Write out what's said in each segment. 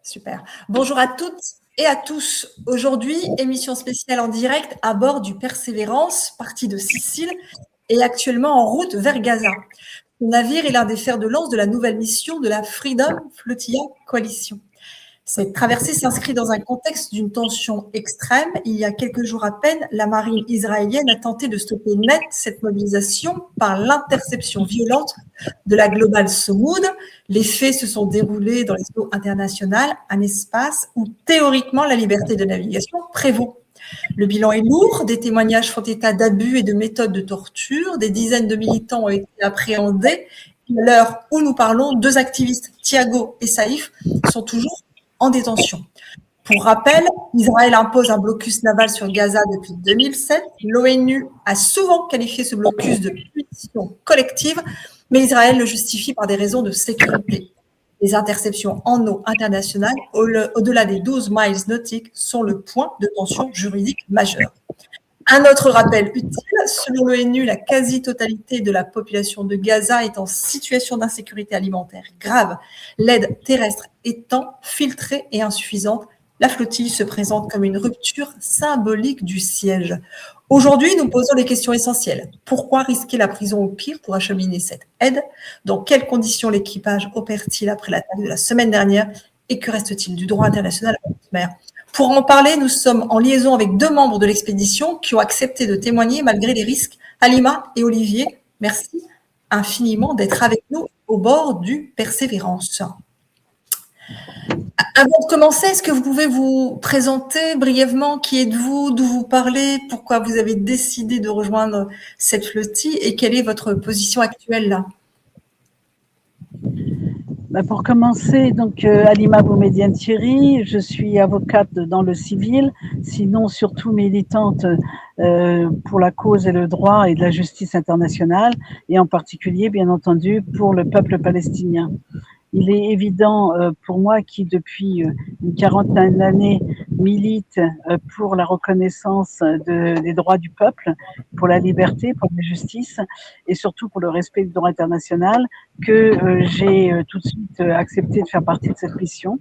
Super. Bonjour à toutes et à tous. Aujourd'hui, émission spéciale en direct à bord du Persévérance, parti de Sicile et actuellement en route vers Gaza. Le navire est l'un des fers de lance de la nouvelle mission de la Freedom Flotilla Coalition. Cette traversée s'inscrit dans un contexte d'une tension extrême. Il y a quelques jours à peine, la marine israélienne a tenté de stopper net cette mobilisation par l'interception violente de la Global Somoud. Les faits se sont déroulés dans les eaux internationales, un espace où théoriquement la liberté de navigation prévaut. Le bilan est lourd, des témoignages font état d'abus et de méthodes de torture, des dizaines de militants ont été appréhendés. À l'heure où nous parlons, 2 activistes, Thiago et Saïf, sont toujours en détention. Pour rappel, Israël impose un blocus naval sur Gaza depuis 2007. L'ONU a souvent qualifié ce blocus de punition collective, mais Israël le justifie par des raisons de sécurité. Les interceptions en eau internationale, au-delà des 12 miles nautiques, sont le point de tension juridique majeur. Un autre rappel utile, selon l'ONU, la quasi-totalité de la population de Gaza est en situation d'insécurité alimentaire grave. L'aide terrestre étant filtrée et insuffisante, la flottille se présente comme une rupture symbolique du siège. Aujourd'hui, nous posons les questions essentielles. Pourquoi risquer la prison au pire pour acheminer cette aide? Dans quelles conditions l'équipage opère-t-il après l'attaque de la semaine dernière? Et que reste-t-il du droit international à haute mer? Pour en parler, nous sommes en liaison avec 2 membres de l'expédition qui ont accepté de témoigner malgré les risques. Halima et Olivier, merci infiniment d'être avec nous au bord du Persévérance. Avant de commencer, est-ce que vous pouvez vous présenter brièvement? Qui êtes-vous? D'où vous parlez? Pourquoi vous avez décidé de rejoindre cette flottille? Et quelle est votre position actuelle là? Pour commencer, donc Halima Boumediene-Thierry, je suis avocate dans le civil, sinon surtout militante pour la cause et le droit et de la justice internationale, et en particulier, bien entendu, pour le peuple palestinien. Il est évident pour moi qui, depuis une quarantaine d'années, milite pour la reconnaissance des droits du peuple, pour la liberté, pour la justice et surtout pour le respect du droit international, que j'ai tout de suite accepté de faire partie de cette mission.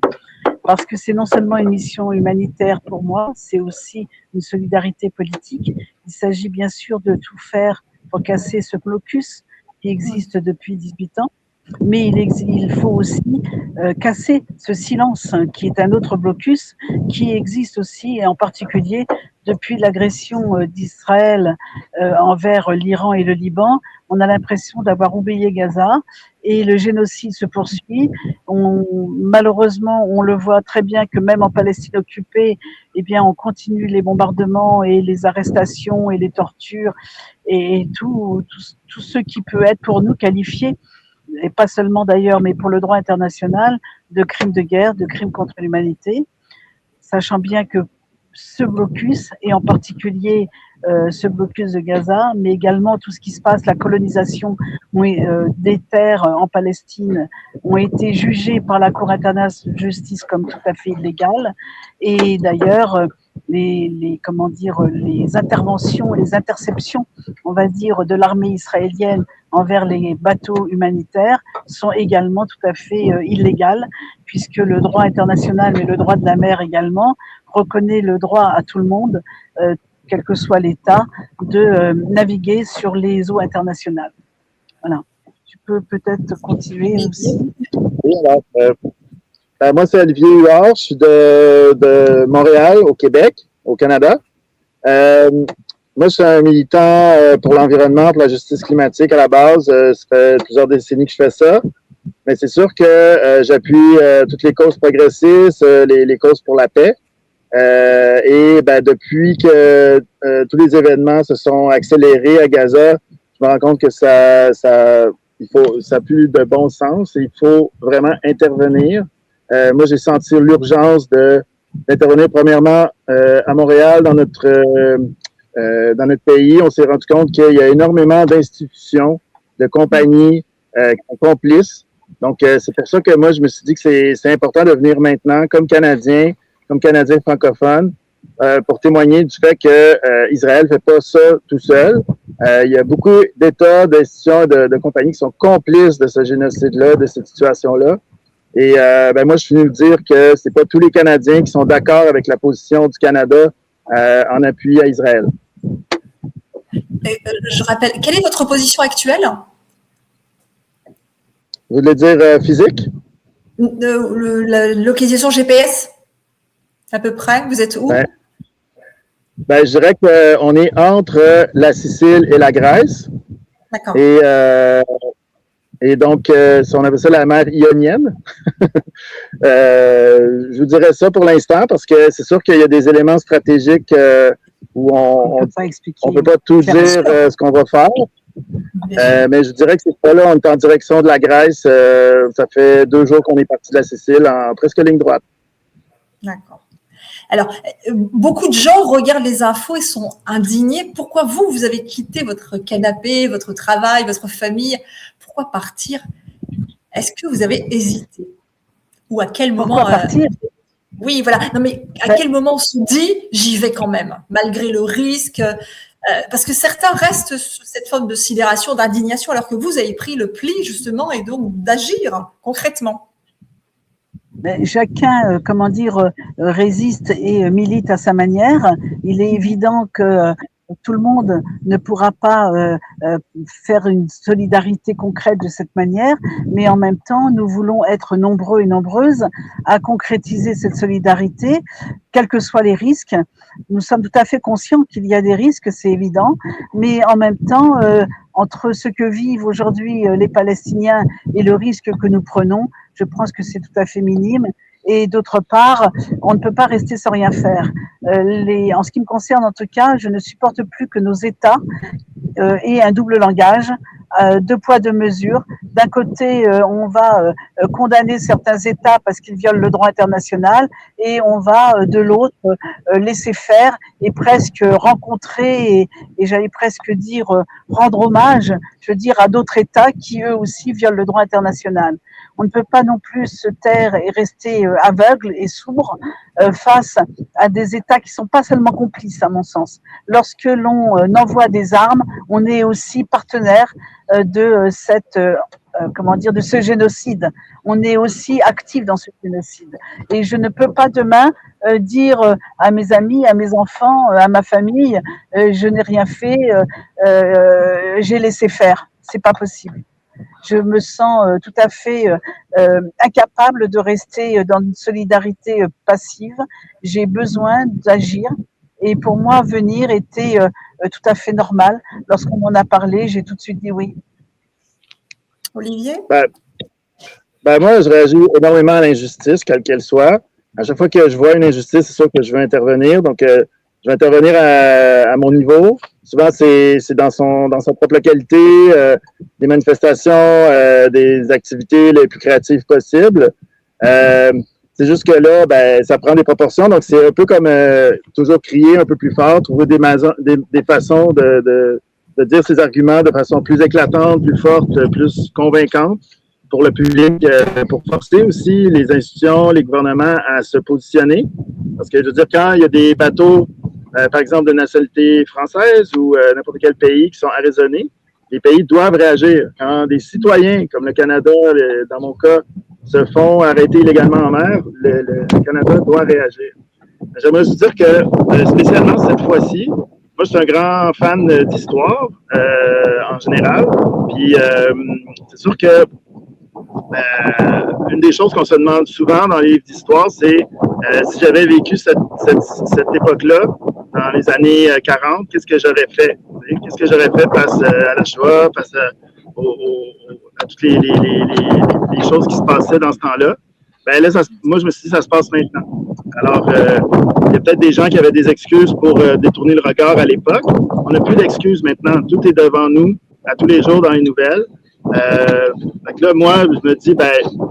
Parce que c'est non seulement une mission humanitaire pour moi, c'est aussi une solidarité politique. Il s'agit bien sûr de tout faire pour casser ce blocus qui existe depuis 18 ans. Mais il faut aussi casser ce silence qui est un autre blocus qui existe aussi, et en particulier depuis l'agression d'Israël envers l'Iran et le Liban. On a l'impression d'avoir oublié Gaza et le génocide se poursuit. Malheureusement, on le voit très bien que même en Palestine occupée, eh bien, on continue les bombardements et les arrestations et les tortures et tout ce qui peut être pour nous qualifié, et pas seulement d'ailleurs, mais pour le droit international, de crimes de guerre, de crimes contre l'humanité, sachant bien que ce blocus, et en particulier ce blocus de Gaza, mais également tout ce qui se passe, la colonisation des terres en Palestine, ont été jugées par la Cour internationale de justice comme tout à fait illégales. Et d'ailleurs, les interventions, les interceptions, on va dire, de l'armée israélienne envers les bateaux humanitaires sont également tout à fait illégales, puisque le droit international, mais le droit de la mer également, reconnaît le droit à tout le monde, quel que soit l'État, de naviguer sur les eaux internationales. Voilà. Tu peux peut-être continuer aussi. Oui, alors, moi, c'est Olivier Huard, je suis de Montréal, au Québec, au Canada. Moi, je suis un militant pour l'environnement, pour la justice climatique à la base. Ça fait plusieurs décennies que je fais ça. Mais c'est sûr que j'appuie toutes les causes progressistes, les causes pour la paix. Et depuis que tous les événements se sont accélérés à Gaza, je me rends compte que ça a plus de bon sens et il faut vraiment intervenir. Moi, j'ai senti l'urgence d'intervenir premièrement à Montréal, dans notre pays. On s'est rendu compte qu'il y a énormément d'institutions, de compagnies complices. Donc, c'est pour ça que moi, je me suis dit que c'est important de venir maintenant comme Canadien francophone, pour témoigner du fait que Israël fait pas ça tout seul. Il y a beaucoup d'États, d'institutions, de compagnies qui sont complices de ce génocide-là, de cette situation-là. Et moi, je suis venu dire que c'est pas tous les Canadiens qui sont d'accord avec la position du Canada en appui à Israël. Je rappelle, quelle est votre position actuelle? Vous voulez dire physique? Localisation GPS, à peu près. Vous êtes où? Je dirais qu'on est entre la Sicile et la Grèce. D'accord. Et donc, on appelle ça la mer Ionienne. Je vous dirais ça pour l'instant parce que c'est sûr qu'il y a des éléments stratégiques où on ne peut pas tout dire ce qu'on va faire. Mais je dirais que c'est pas là, on est en direction de la Grèce. Ça fait 2 jours qu'on est parti de la Sicile en presque ligne droite. D'accord. Alors, beaucoup de gens regardent les infos et sont indignés. Pourquoi vous avez quitté votre canapé, votre travail, votre famille? Pourquoi partir? Est-ce que vous avez hésité? Ou à quel moment partir? Oui, voilà. Non, mais à quel moment on se dit j'y vais quand même, malgré le risque? Parce que certains restent sous cette forme de sidération, d'indignation, alors que vous avez pris le pli justement et donc d'agir concrètement. Mais chacun, résiste et milite à sa manière. Il est évident que tout le monde ne pourra pas faire une solidarité concrète de cette manière, mais en même temps, nous voulons être nombreux et nombreuses à concrétiser cette solidarité, quels que soient les risques. Nous sommes tout à fait conscients qu'il y a des risques, c'est évident, mais en même temps, entre ce que vivent aujourd'hui les Palestiniens et le risque que nous prenons, je pense que c'est tout à fait minime. Et d'autre part, on ne peut pas rester sans rien faire. En ce qui me concerne, en tout cas, je ne supporte plus que nos États aient un double langage, 2 poids 2 mesures. D'un côté, on va condamner certains États parce qu'ils violent le droit international, et on va de l'autre laisser faire et presque rencontrer et j'allais presque dire rendre hommage, je veux dire, à d'autres États qui eux aussi violent le droit international. On ne peut pas non plus se taire et rester aveugle et sourd face à des États qui sont pas seulement complices, à mon sens. Lorsque l'on envoie des armes, on est aussi partenaire de de ce génocide. On est aussi actif dans ce génocide. Et je ne peux pas demain dire à mes amis, à mes enfants, à ma famille, je n'ai rien fait, j'ai laissé faire. C'est pas possible. Je me sens tout à fait incapable de rester dans une solidarité passive. J'ai besoin d'agir. Et pour moi, venir était tout à fait normal. Lorsqu'on m'en a parlé, j'ai tout de suite dit oui. Olivier? Moi, je réagis énormément à l'injustice, quelle qu'elle soit. À chaque fois que je vois une injustice, c'est sûr que je veux intervenir. Donc, je vais intervenir à mon niveau. Souvent, c'est dans sa propre localité, des manifestations, des activités les plus créatives possibles. C'est juste que là, ça prend des proportions. Donc, c'est un peu comme toujours crier un peu plus fort, trouver des façons de dire ses arguments de façon plus éclatante, plus forte, plus convaincante pour le public, pour forcer aussi les institutions, les gouvernements à se positionner. Parce que, je veux dire, quand il y a des bateaux, par exemple, de nationalité française ou n'importe quel pays qui sont arraisonnés, les pays doivent réagir. Quand des citoyens, comme le Canada, dans mon cas, se font arrêter illégalement en mer, le Canada doit réagir. J'aimerais juste dire que, spécialement cette fois-ci, moi, je suis un grand fan d'histoire en général. Puis, c'est sûr que une des choses qu'on se demande souvent dans les livres d'histoire, c'est si j'avais vécu cette époque-là, dans les années 40, qu'est-ce que j'aurais fait? Qu'est-ce que j'aurais fait face à la Shoah, face à toutes les choses qui se passaient dans ce temps-là? Là, moi, je me suis dit, ça se passe maintenant. Alors, il y a peut-être des gens qui avaient des excuses pour détourner le regard à l'époque. On n'a plus d'excuses maintenant. Tout est devant nous, à tous les jours dans les nouvelles. Donc là, moi, je me dis,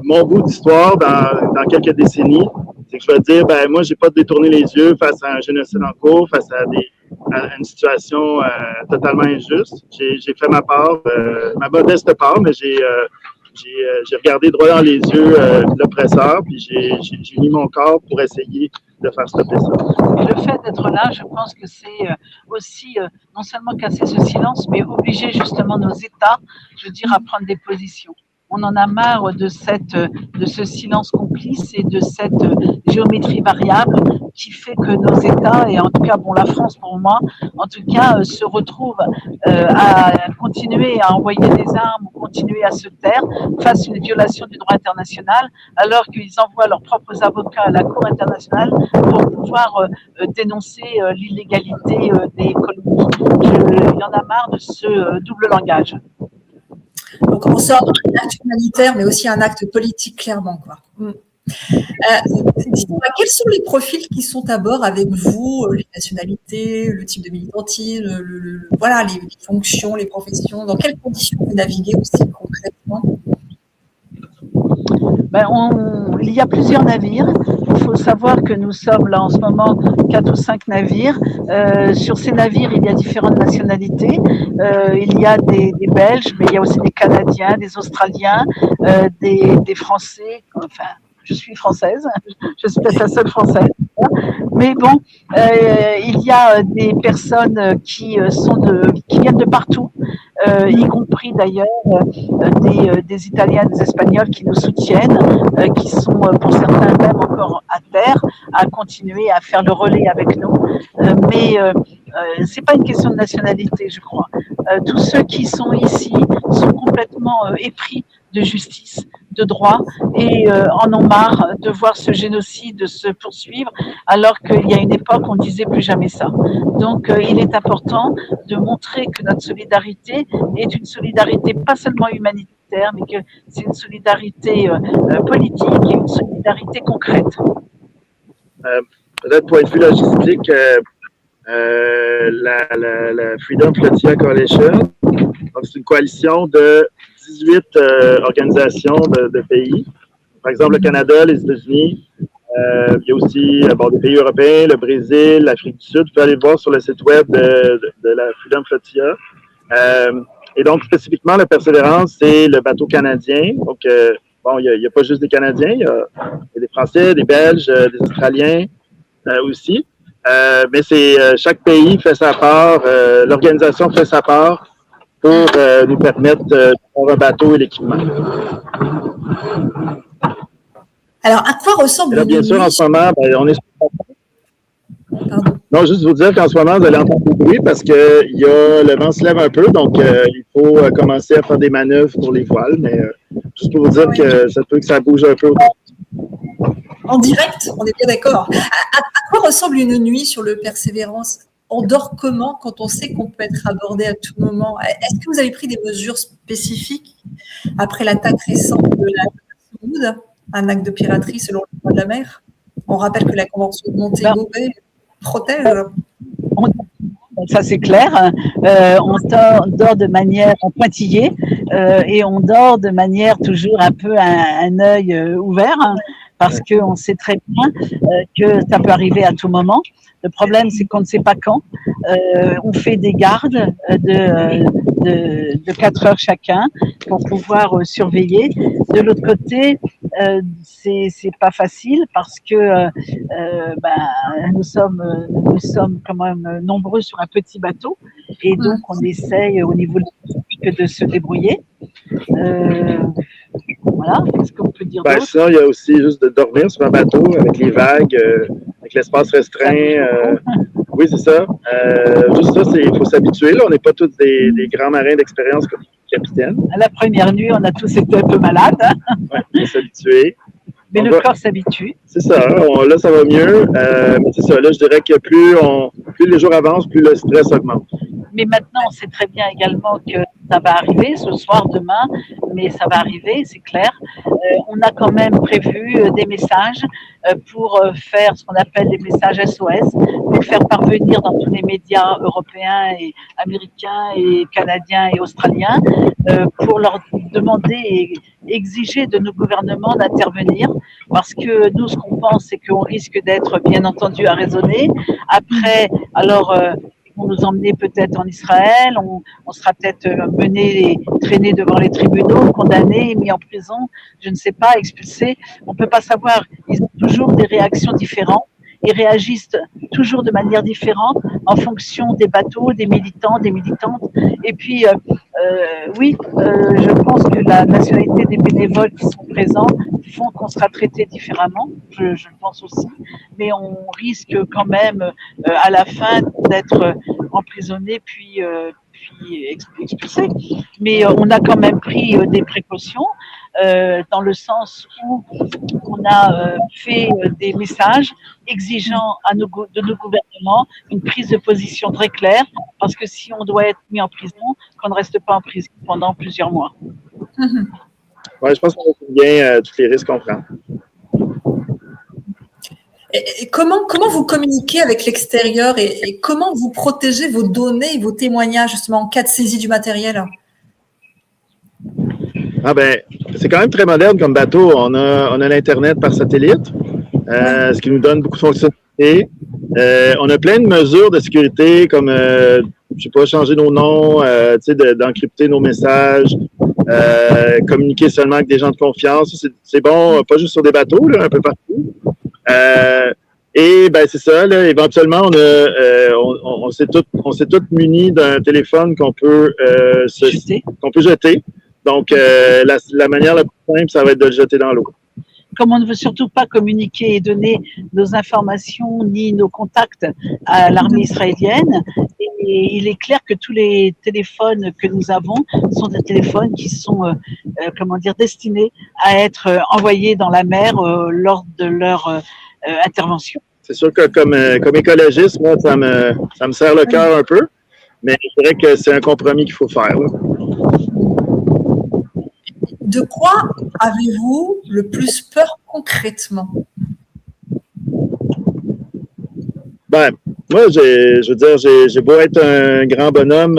mon bout d'histoire dans quelques décennies, c'est que je vais dire, moi, j'ai pas détourné les yeux face à un génocide en cours, face à une situation totalement injuste. J'ai fait ma part, ma modeste part, mais j'ai regardé droit dans les yeux l'oppresseur, puis j'ai mis mon corps pour essayer de faire stopper ça. Et le fait d'être là, je pense que c'est aussi non seulement casser ce silence, mais obliger justement nos États, je veux dire, à prendre des positions. On en a marre de ce silence complice et de cette géométrie variable qui fait que nos États, et en tout cas, bon, la France pour moi, en tout cas, se retrouvent à continuer à envoyer des armes ou continuer à se taire face à une violation du droit international, alors qu'ils envoient leurs propres avocats à la Cour internationale pour pouvoir dénoncer l'illégalité des colonies. Il y en a marre de ce double langage. Donc, on sort d'un acte humanitaire, mais aussi un acte politique, clairement, quoi. Dites-moi, quels sont les profils qui sont à bord avec vous, les nationalités, le type de militantisme, voilà, les fonctions, les professions, dans quelles conditions vous naviguez aussi concrètement? Il y a plusieurs navires. Il faut savoir que nous sommes là en ce moment 4 ou 5 navires. Sur ces navires, il y a différentes nationalités. Il y a des Belges, mais il y a aussi des Canadiens, des Australiens, des Français. Enfin, je suis française. Je suis peut-être la seule française. Mais bon, il y a des personnes qui viennent de partout, y compris d'ailleurs des Italiens, des Espagnols qui nous soutiennent, qui sont pour certains même encore à terre, à continuer à faire le relais avec nous. Mais c'est pas une question de nationalité, je crois. Tous ceux qui sont ici sont complètement épris de justice, de droit, et en ont marre de voir ce génocide se poursuivre, alors qu'il y a une époque où on disait plus jamais ça. Donc il est important de montrer que notre solidarité est une solidarité pas seulement humanitaire, mais que c'est une solidarité politique et une solidarité concrète. Peut-être point de vue logistique, la Freedom Flotilla Coalition, donc c'est une coalition de 18 organisations de pays. Par exemple, le Canada, les États-Unis, il y a aussi des pays européens, le Brésil, l'Afrique du Sud. Vous pouvez aller voir sur le site web de la Freedom Flotilla. Et donc, spécifiquement, la Persévérance, c'est le bateau canadien. Donc, il n'y a pas juste des Canadiens, il y a des Français, des Belges, des Australiens aussi. Mais chaque pays fait sa part, l'organisation fait sa part pour nous permettre d'avoir un bateau et l'équipement. Alors, à quoi ressemble là, bien sûr, en ce moment, on est... Pardon. Non, juste vous dire qu'en ce moment, vous allez entendre du bruit parce que le vent se lève un peu, donc il faut commencer à faire des manœuvres pour les voiles, mais juste pour vous dire que ça peut que ça bouge un peu. En direct, on est bien d'accord. À quoi ressemble une nuit sur le Persévérance? On dort comment quand on sait qu'on peut être abordé à tout moment? Est-ce que vous avez pris des mesures spécifiques après l'attaque récente de la Bermude, un acte de piraterie selon le droit de la mer? On rappelle que la Convention de Montego Bay protège. Ça, c'est clair. On dort de manière pointillée et on dort de manière toujours un peu un œil ouvert. Parce qu'on sait très bien que ça peut arriver à tout moment. Le problème, c'est qu'on ne sait pas quand. On fait des gardes de 4 heures chacun pour pouvoir surveiller. De l'autre côté, c'est pas facile parce que nous sommes quand même nombreux sur un petit bateau et donc on essaye au niveau de se débrouiller. Voilà, qu'est-ce qu'on peut dire d'autre? Sinon, il y a aussi juste de dormir sur un bateau avec les vagues, avec l'espace restreint. Oui, c'est ça. Juste ça, il faut s'habituer. Là. On n'est pas tous des grands marins d'expérience comme capitaine. À la première nuit, on a tous été un peu malades. Oui, il faut s'habituer. Mais le corps s'habitue. C'est ça. Là, ça va mieux. Mais c'est ça. Là, je dirais que plus les jours avancent, plus le stress augmente. Mais maintenant, on sait très bien également que ça va arriver ce soir, demain, mais ça va arriver, c'est clair. On a quand même prévu des messages pour faire ce qu'on appelle des messages SOS, pour faire parvenir dans tous les médias européens et américains et canadiens et australiens, pour leur demander et exiger de nos gouvernements d'intervenir, parce que nous, ce qu'on pense, c'est qu'on risque d'être, bien entendu, arraisonnés. Après, alors... vont nous emmener peut-être en Israël, on sera peut-être mené, traîné devant les tribunaux, condamné, mis en prison, je ne sais pas, expulsé. On ne peut pas savoir. Ils ont toujours des réactions différentes et réagissent toujours de manière différente en fonction des bateaux, des militants, des militantes. Et puis, oui, je pense que la nationalité des bénévoles qui sont présents font qu'on sera traité différemment, je le pense aussi, mais on risque quand même à la fin d'être emprisonné puis expulsé. Mais on a quand même pris des précautions dans le sens où on a fait des messages exigeant de nos gouvernements une prise de position très claire, parce que si on doit être mis en prison, qu'on ne reste pas en prison pendant plusieurs mois. Oui, je pense qu'on a bien tous les risques qu'on prend. Et comment vous communiquez avec l'extérieur et comment vous protégez vos données et vos témoignages justement en cas de saisie du matériel? Ah ben, c'est quand même très moderne comme bateau. On a l'Internet par satellite, ce qui nous donne beaucoup de fonctionnalités. On a plein de mesures de sécurité comme, je sais pas, changer nos noms, d'encrypter nos messages, communiquer seulement avec des gens de confiance. C'est bon, pas juste sur des bateaux, là, un peu partout. Et ben c'est ça, là, éventuellement, on s'est tous munis d'un téléphone qu'on peut jeter. Donc, la manière la plus simple, ça va être de le jeter dans l'eau. Comme on ne veut surtout pas communiquer et donner nos informations ni nos contacts à l'armée israélienne, et il est clair que tous les téléphones que nous avons sont des téléphones qui sont, destinés à être envoyés dans la mer lors de leur intervention. C'est sûr que comme écologiste, moi, ça me serre le cœur un peu, mais je dirais que c'est un compromis qu'il faut faire. Là. De quoi avez-vous le plus peur concrètement? Ben, moi, je veux dire, j'ai beau être un grand bonhomme,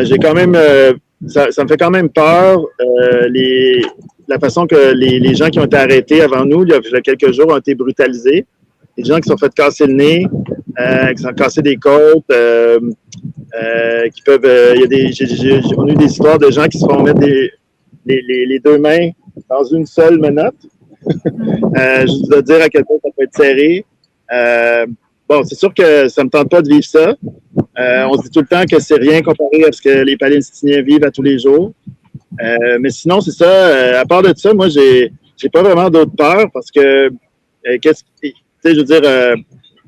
j'ai quand même, ça me fait quand même peur la façon que les gens qui ont été arrêtés avant nous, il y a quelques jours, ont été brutalisés. Des gens qui se sont fait casser le nez, qui se sont cassés des côtes, qui peuvent, on a eu des histoires de gens qui se font mettre les deux mains dans une seule menotte. Je dois dire à quel point ça peut être serré. Bon, c'est sûr que ça ne me tente pas de vivre ça. On se dit tout le temps que c'est rien comparé à ce que les Palestiniens vivent à tous les jours. Mais sinon, c'est ça. À part de ça, moi, j'ai pas vraiment d'autres peurs parce que, je veux dire,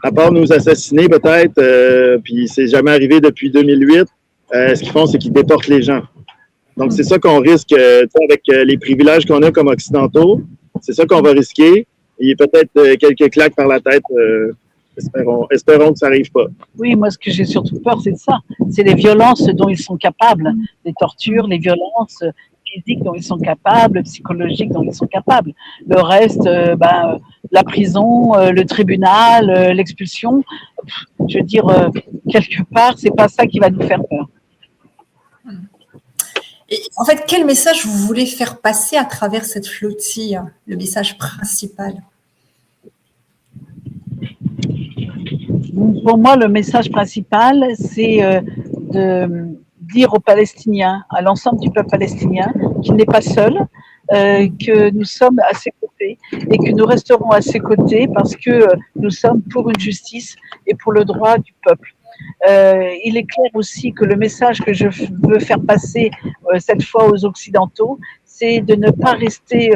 à part nous assassiner peut-être, puis c'est jamais arrivé depuis 2008, ce qu'ils font, c'est qu'ils déportent les gens. Donc, c'est ça qu'on risque avec les privilèges qu'on a comme occidentaux. C'est ça qu'on va risquer. Il y a peut-être quelques claques par la tête. Espérons que ça n'arrive pas. Oui, moi, ce que j'ai surtout peur, c'est de ça. C'est les violences dont ils sont capables. Les tortures, les violences physiques dont ils sont capables, psychologiques dont ils sont capables. Le reste, la prison, le tribunal, l'expulsion, je veux dire, quelque part, c'est pas ça qui va nous faire peur. Et en fait, quel message vous voulez faire passer à travers cette flottille, le message principal? Pour moi, le message principal, c'est de dire aux Palestiniens, à l'ensemble du peuple palestinien, qu'il n'est pas seul, que nous sommes à ses côtés et que nous resterons à ses côtés parce que nous sommes pour une justice et pour le droit du peuple. Il est clair aussi que le message que je veux faire passer cette fois aux Occidentaux, c'est de ne pas rester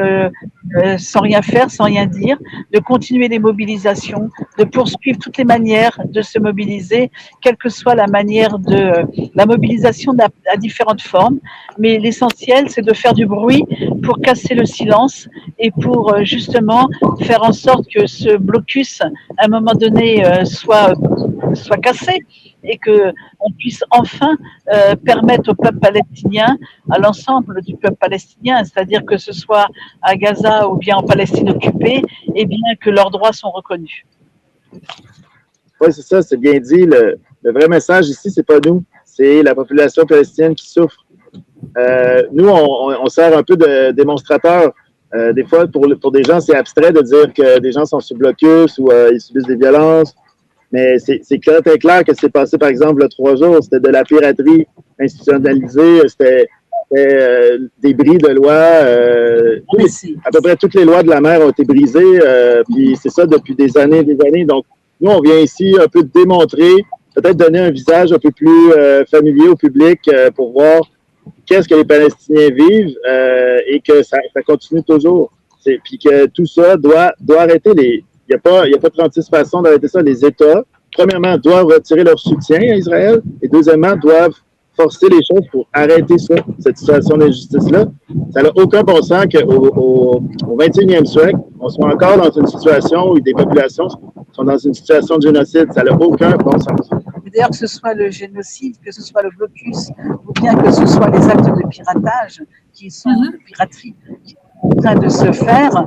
sans rien faire, sans rien dire, de continuer les mobilisations, de poursuivre toutes les manières de se mobiliser, quelle que soit la manière de la mobilisation à différentes formes. Mais l'essentiel, c'est de faire du bruit pour casser le silence et pour justement faire en sorte que ce blocus, à un moment donné, soit cassé et qu'on puisse enfin permettre au peuple palestinien, à l'ensemble du peuple palestinien, c'est-à-dire que ce soit à Gaza ou bien en Palestine occupée, et bien que leurs droits sont reconnus. Oui, c'est ça, c'est bien dit. Le vrai message ici, c'est pas nous, c'est la population palestinienne qui souffre. Nous, on sert un peu de démonstrateur. Des fois, pour des gens, c'est abstrait de dire que des gens sont sous blocus ou ils subissent des violences. Mais c'est très clair que c'est passé, par exemple, le 3 jours. C'était de la piraterie institutionnalisée. C'était fait des bris de loi. À peu près toutes les lois de la mer ont été brisées, puis c'est ça depuis des années et des années. Donc, nous, on vient ici un peu démontrer, peut-être donner un visage un peu plus familier au public pour voir qu'est-ce que les Palestiniens vivent et que ça continue toujours. Puis que tout ça doit arrêter. Il n'y a pas 36 façons d'arrêter ça. Les États, premièrement, doivent retirer leur soutien à Israël et deuxièmement, doivent forcer les choses pour arrêter ça, cette situation d'injustice-là. Ça n'a aucun bon sens qu'au 21e siècle, on soit encore dans une situation où des populations sont dans une situation de génocide. Ça n'a aucun bon sens. D'ailleurs, que ce soit le génocide, que ce soit le blocus, ou bien que ce soit les actes de piratage qui sont de piraterie qui sont en train de se faire,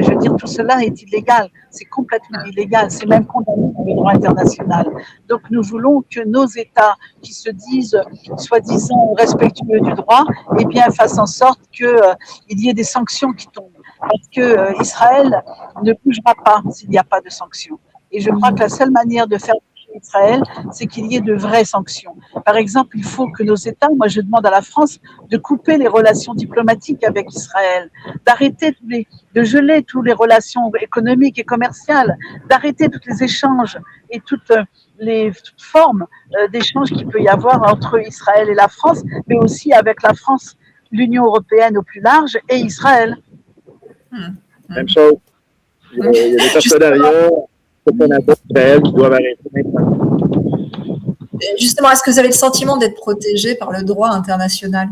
je veux dire, tout cela est illégal. C'est complètement illégal. C'est même condamné par le droit international. Donc, nous voulons que nos États qui se disent soi-disant respectueux du droit, eh bien, fassent en sorte qu'il y ait des sanctions qui tombent. Parce que Israël ne bougera pas s'il n'y a pas de sanctions. Et je crois que la seule manière de faire Israël, c'est qu'il y ait de vraies sanctions. Par exemple, il faut que nos États, moi je demande à la France de couper les relations diplomatiques avec Israël, d'arrêter de geler toutes les relations économiques et commerciales, d'arrêter tous les échanges et toutes formes d'échanges qu'il peut y avoir entre Israël et la France, mais aussi avec la France, l'Union européenne au plus large et Israël. Même chose. Il y a des partenariats au Canada et Israël qui doivent arrêter maintenant. Justement, est-ce que vous avez le sentiment d'être protégé par le droit international?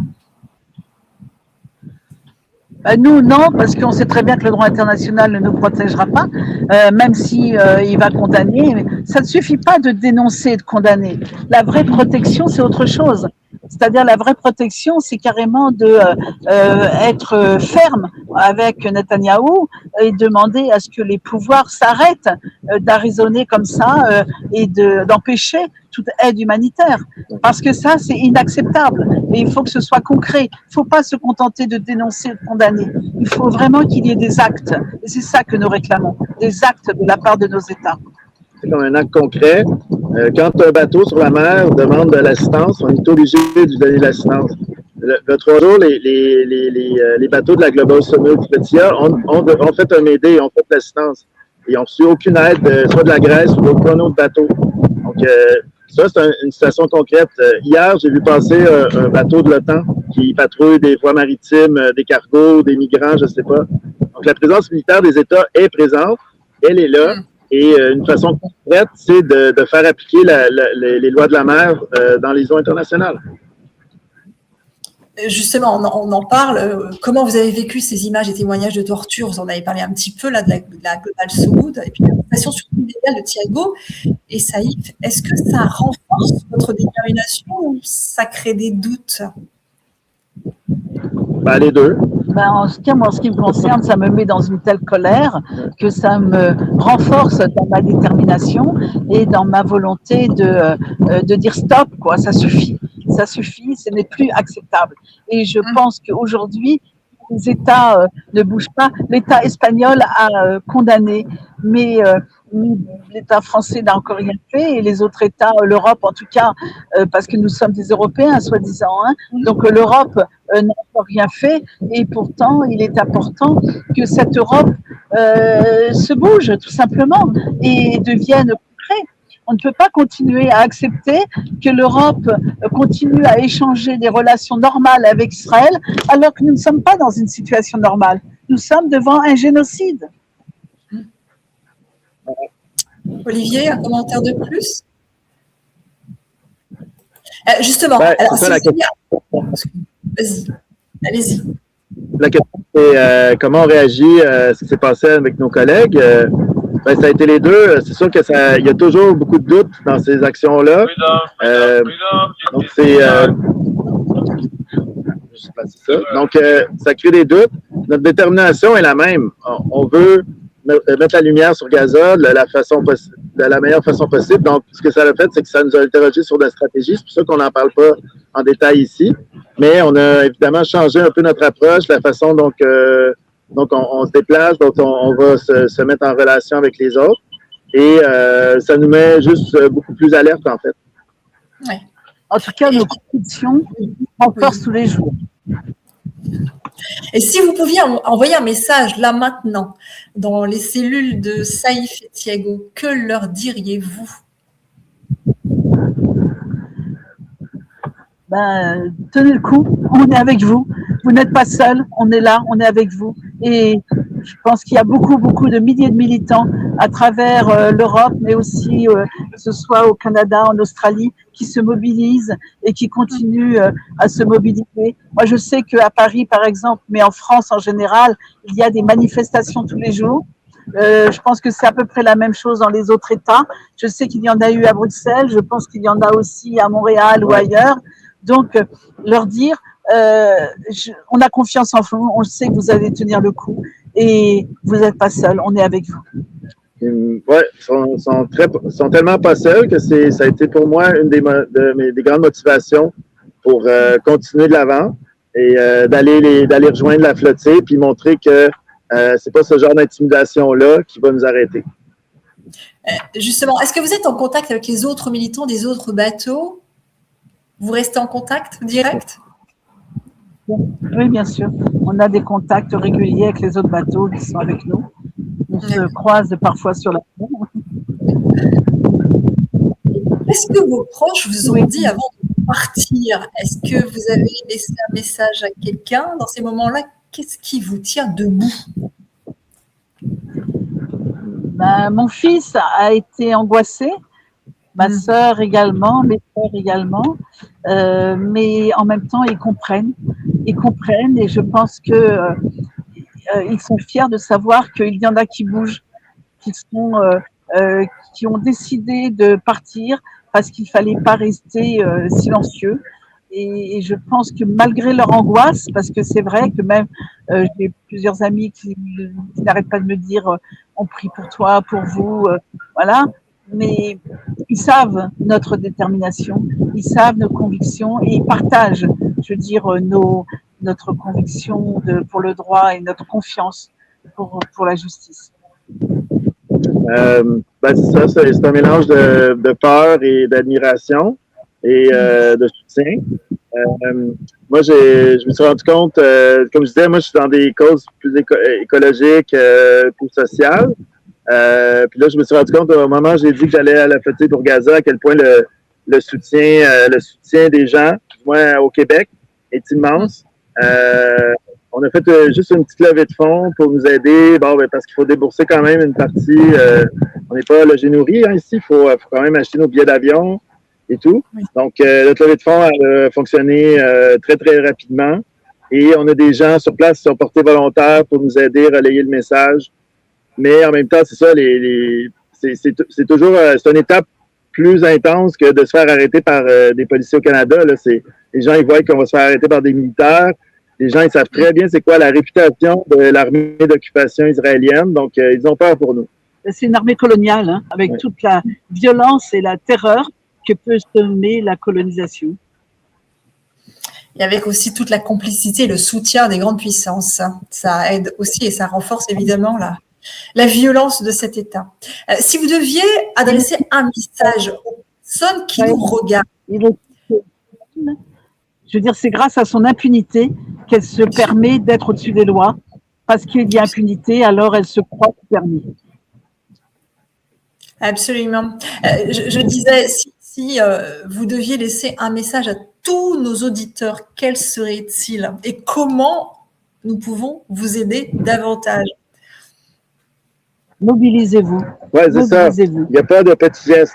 Nous, non, parce qu'on sait très bien que le droit international ne nous protégera pas, même si il va condamner. Mais ça ne suffit pas de dénoncer et de condamner. La vraie protection, c'est autre chose. C'est-à-dire la vraie protection, c'est carrément être ferme avec Netanyahou et demander à ce que les pouvoirs s'arrêtent d'arraisonner comme ça et d'empêcher toute aide humanitaire. Parce que ça, c'est inacceptable. Et il faut que ce soit concret. Il ne faut pas se contenter de dénoncer et de condamner. Il faut vraiment qu'il y ait des actes. Et c'est ça que nous réclamons. Des actes de la part de nos États. C'est comme un acte concret. Quand un bateau sur la mer demande de l'assistance, on est obligé de lui donner l'assistance. Le 3 jours, les bateaux de la Global Summit Petya ont fait un Mayday, ont fait l'assistance. Ils n'ont reçu aucune aide, soit de la Grèce ou d'aucun autre bateau. Donc, ça, c'est une situation concrète. Hier, j'ai vu passer un bateau de l'OTAN qui patrouille des voies maritimes, des cargos, des migrants, je ne sais pas. Donc, la présence militaire des États est présente. Elle est là. Et une façon concrète, c'est de faire appliquer les lois de la mer dans les eaux internationales. Justement, on en parle. Comment vous avez vécu ces images et témoignages de torture? Vous en avez parlé un petit peu là de la Global Summit et puis l'arrestation surtout illégale de Thiago et Saïf. Est-ce que ça renforce votre détermination ou ça crée des doutes? Les deux. En tout cas, moi, en ce qui me concerne, ça me met dans une telle colère que ça me renforce dans ma détermination et dans ma volonté de dire stop, quoi, ça suffit, ce n'est plus acceptable. Et je pense qu'aujourd'hui, les États ne bougent pas. L'État espagnol a condamné, mais l'État français n'a encore rien fait et les autres États, l'Europe en tout cas, parce que nous sommes des Européens, soi-disant, hein, donc l'Europe n'a encore rien fait et pourtant il est important que cette Europe se bouge tout simplement et devienne concret. On ne peut pas continuer à accepter que l'Europe continue à échanger des relations normales avec Israël alors que nous ne sommes pas dans une situation normale. Nous sommes devant un génocide. Olivier, un commentaire de plus? Justement, alors, ça, vas-y, allez-y. La question, c'est comment on réagit à ce qui s'est passé avec nos collègues. Ça a été les deux. C'est sûr qu'il y a toujours beaucoup de doutes dans ces actions-là. Donc, Donc, ça crée des doutes. Notre détermination est la même. On veut mettre la lumière sur Gaza de la meilleure façon possible. Donc, ce que ça a fait, c'est que ça nous a interrogé sur la stratégie. C'est pour ça qu'on n'en parle pas en détail ici. Mais on a évidemment changé un peu notre approche, la façon dont on se déplace, dont on va se mettre en relation avec les autres. Et ça nous met juste beaucoup plus alerte, en fait. Ouais. En tout cas, nos compétitions renforcent tous les jours. Et si vous pouviez envoyer un message là maintenant dans les cellules de Saïf et Thiago, que leur diriez-vous? Tenez le coup, on est avec vous. Vous n'êtes pas seul, on est là, on est avec vous. Et je pense qu'il y a beaucoup de milliers de militants à travers l'Europe, mais aussi que ce soit au Canada, en Australie, qui se mobilisent et qui continuent à se mobiliser. Moi, je sais qu'à Paris, par exemple, mais en France en général, il y a des manifestations tous les jours. Je pense que c'est à peu près la même chose dans les autres États. Je sais qu'il y en a eu à Bruxelles, je pense qu'il y en a aussi à Montréal ou ailleurs. Donc, leur dire, on a confiance en vous, on sait que vous allez tenir le coup et vous n'êtes pas seul, on est avec vous. Oui, ils sont tellement pas seuls que ça a été pour moi une des grandes motivations pour continuer de l'avant et d'aller rejoindre la flottille puis montrer que c'est pas ce genre d'intimidation-là qui va nous arrêter. Justement, est-ce que vous êtes en contact avec les autres militants des autres bateaux? Vous restez en contact direct? Oui, bien sûr. On a des contacts réguliers avec les autres bateaux qui sont avec nous. On se croise parfois sur la mer. Est-ce que vos proches vous ont dit avant de partir, est-ce que vous avez laissé un message à quelqu'un dans ces moments-là? Qu'est-ce qui vous tient debout? Mon fils a été angoissé. Ma sœur également, mes frères également, mais en même temps, ils comprennent et je pense que ils sont fiers de savoir qu'il y en a qui bougent, qui ont décidé de partir parce qu'il fallait pas rester silencieux. Et je pense que malgré leur angoisse, parce que c'est vrai que même j'ai plusieurs amis qui n'arrêtent pas de me dire on prie pour toi, pour vous, voilà. Mais ils savent notre détermination, ils savent nos convictions et ils partagent, je veux dire, notre conviction pour le droit et notre confiance pour la justice. C'est un mélange de peur et d'admiration et de soutien. Moi, je me suis rendu compte, comme je disais, moi, je suis dans des causes plus écologiques, plus sociales. Puis là, je me suis rendu compte au moment où j'ai dit que j'allais à la flottille pour Gaza, à quel point le soutien des gens, moi, au Québec, est immense. On a fait juste une petite levée de fonds pour nous aider, parce qu'il faut débourser quand même une partie. On n'est pas logé nourri ici, il faut quand même acheter nos billets d'avion et tout. Donc, notre levée de fonds a fonctionné très, très rapidement. Et on a des gens sur place qui sont portés volontaires pour nous aider à relayer le message. Mais en même temps, c'est ça, c'est toujours c'est une étape plus intense que de se faire arrêter par des policiers au Canada. Là, les gens, ils voient qu'on va se faire arrêter par des militaires. Les gens, ils savent très bien c'est quoi la réputation de l'armée d'occupation israélienne. Donc, ils ont peur pour nous. C'est une armée coloniale, hein, avec toute la violence et la terreur que peut semer la colonisation. Et avec aussi toute la complicité et le soutien des grandes puissances. Ça aide aussi et ça renforce évidemment la violence de cet État. Si vous deviez adresser un message aux personnes qui nous regardent. Je veux dire, c'est grâce à son impunité qu'elle se permet d'être au-dessus des lois. Parce qu'il y a impunité, alors elle se croit permis. Absolument. Je disais, si vous deviez laisser un message à tous nos auditeurs, quel serait-il? Et comment nous pouvons vous aider davantage? Mobilisez-vous. Oui, c'est ça. Il n'y a pas de petits gestes.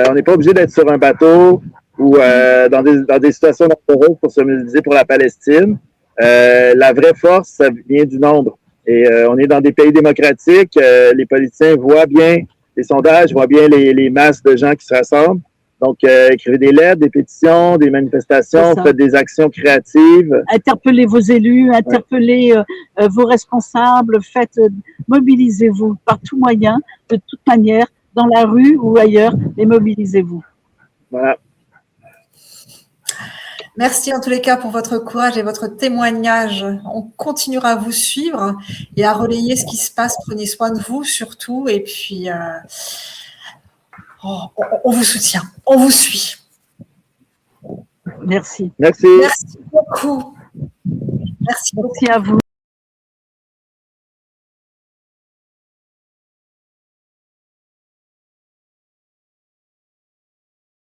On n'est pas obligé d'être sur un bateau ou dans des situations dangereuses pour se mobiliser pour la Palestine. La vraie force, ça vient du nombre. Et on est dans des pays démocratiques. Les politiciens voient bien les sondages, voient bien les masses de gens qui se rassemblent. Donc, écrivez des lettres, des pétitions, des manifestations, faites des actions créatives. Interpellez vos élus, interpellez vos responsables, mobilisez-vous par tout moyen, de toute manière, dans la rue ou ailleurs, et mobilisez-vous. Voilà. Merci en tous les cas pour votre courage et votre témoignage. On continuera à vous suivre et à relayer ce qui se passe. Prenez soin de vous surtout et puis on vous soutient, on vous suit. Merci. Merci. Merci beaucoup. Merci beaucoup. Merci à vous.